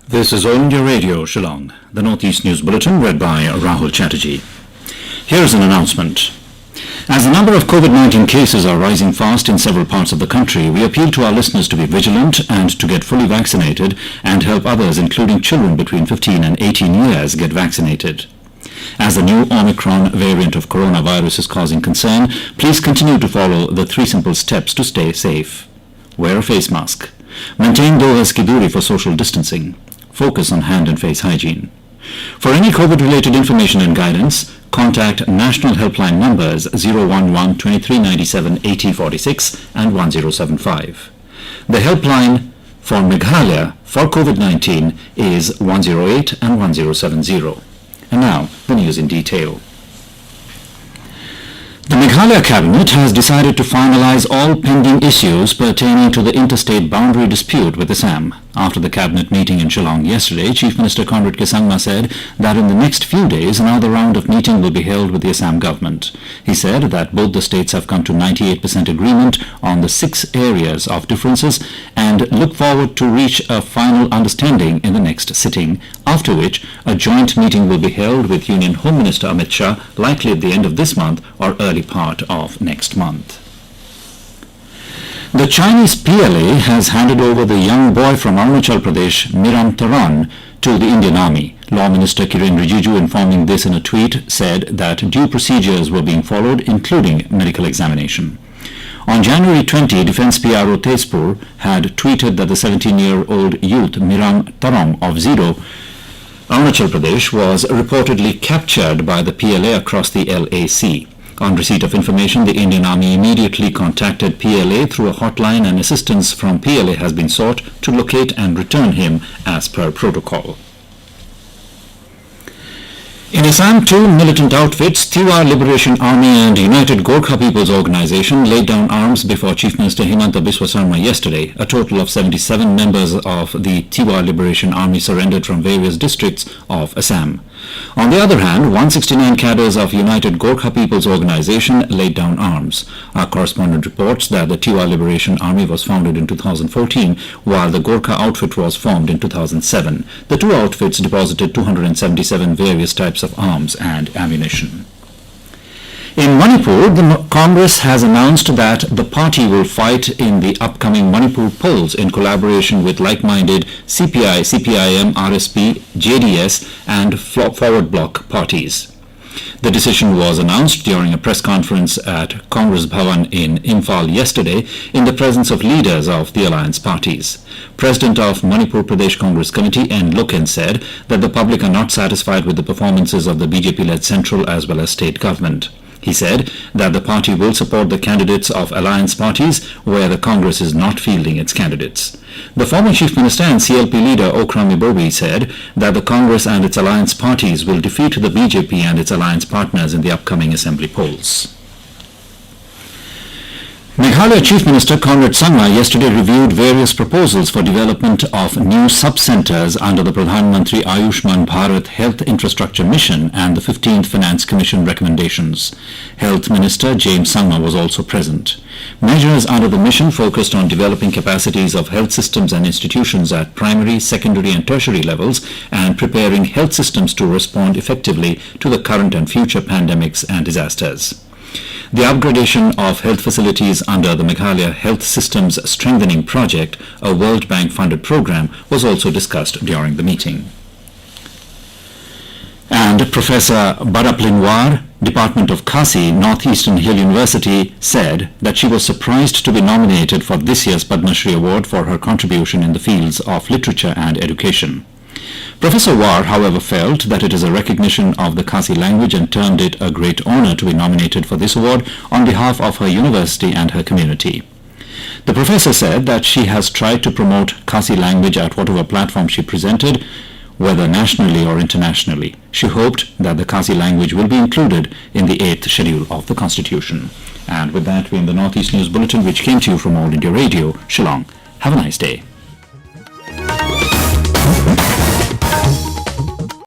This is All India Radio, Shillong. The Northeast News Bulletin read by Rahul Chatterjee. Here's an announcement. As the number of COVID-19 cases are rising fast in several parts of the country, we appeal to our listeners to be vigilant and to get fully vaccinated and help others, including children between 15 and 18 years, get vaccinated. As the new Omicron variant of coronavirus is causing concern, please continue to follow the 3 simple steps to stay safe. Wear a face mask. Maintain 2 gaz ki duri for social distancing. Focus on hand and face hygiene. For any COVID-related information and guidance, contact national helpline numbers 011 2397 8046 and 1075. The helpline for Meghalaya for COVID-19 is 108 and 1070. And now, the news in detail. The Meghalaya Cabinet has decided to finalize all pending issues pertaining to the interstate boundary dispute with Assam. After the Cabinet meeting in Shillong yesterday, Chief Minister Conrad Sangma said that in the next few days another round of meeting will be held with the Assam government. He said that both the states have come to 98% agreement on the 6 areas of differences and look forward to reach a final understanding in the next sitting, after which a joint meeting will be held with Union Home Minister Amit Shah, likely at the end of this month or early part of next month. The Chinese PLA has handed over the young boy from Arunachal Pradesh, Miram Taron, to the Indian Army. Law Minister Kiren Rijiju, informing this in a tweet, said that due procedures were being followed, including medical examination. On January 20, Defence PRO Tezpur had tweeted that the 17-year-old youth Miram Taron of Zero, Arunachal Pradesh, was reportedly captured by the PLA across the LAC. On receipt of information, the Indian Army immediately contacted PLA through a hotline, and assistance from PLA has been sought to locate and return him as per protocol. In Assam, 2 militant outfits, Tiwa Liberation Army and United Gorkha People's Organization, laid down arms before Chief Minister Himanta Biswa Sarma yesterday. A total of 77 members of the Tiwa Liberation Army surrendered from various districts of Assam. On the other hand, 169 cadres of United Gorkha People's Organization laid down arms. Our correspondent reports that the Tiwa Liberation Army was founded in 2014, while the Gorkha outfit was formed in 2007. The 2 outfits deposited 277 various types of arms and ammunition. In Manipur, the Congress has announced that the party will fight in the upcoming Manipur polls in collaboration with like-minded CPI, CPIM, RSP, JDS and Forward Bloc parties. The decision was announced during a press conference at Congress Bhavan in Imphal yesterday in the presence of leaders of the alliance parties. President of Manipur Pradesh Congress Committee N. Loken said that the public are not satisfied with the performances of the BJP-led central as well as state government. He said that the party will support the candidates of alliance parties where the Congress is not fielding its candidates. The former Chief Minister and CLP leader Okrami Bobi said that the Congress and its alliance parties will defeat the BJP and its alliance partners in the upcoming assembly polls. Meghalaya Chief Minister Conrad Sangma yesterday reviewed various proposals for development of new sub-centres under the Pradhan Mantri Ayushman Bharat Health Infrastructure Mission and the 15th Finance Commission recommendations. Health Minister James Sangma was also present. Measures under the mission focused on developing capacities of health systems and institutions at primary, secondary and tertiary levels and preparing health systems to respond effectively to the current and future pandemics and disasters. The upgradation of health facilities under the Meghalaya Health Systems Strengthening Project, a World Bank-funded program, was also discussed during the meeting. And Professor Baraplingwar, Department of Khasi, Northeastern Hill University, said that she was surprised to be nominated for this year's Padma Shri Award for her contribution in the fields of literature and education. Professor War, however, felt that it is a recognition of the Khasi language and termed it a great honor to be nominated for this award on behalf of her university and her community. The professor said that she has tried to promote Khasi language at whatever platform she presented, whether nationally or internationally. She hoped that the Khasi language will be included in the 8th schedule of the Constitution. And with that, we end the Northeast News Bulletin, which came to you from All India Radio, Shillong. Have a nice day.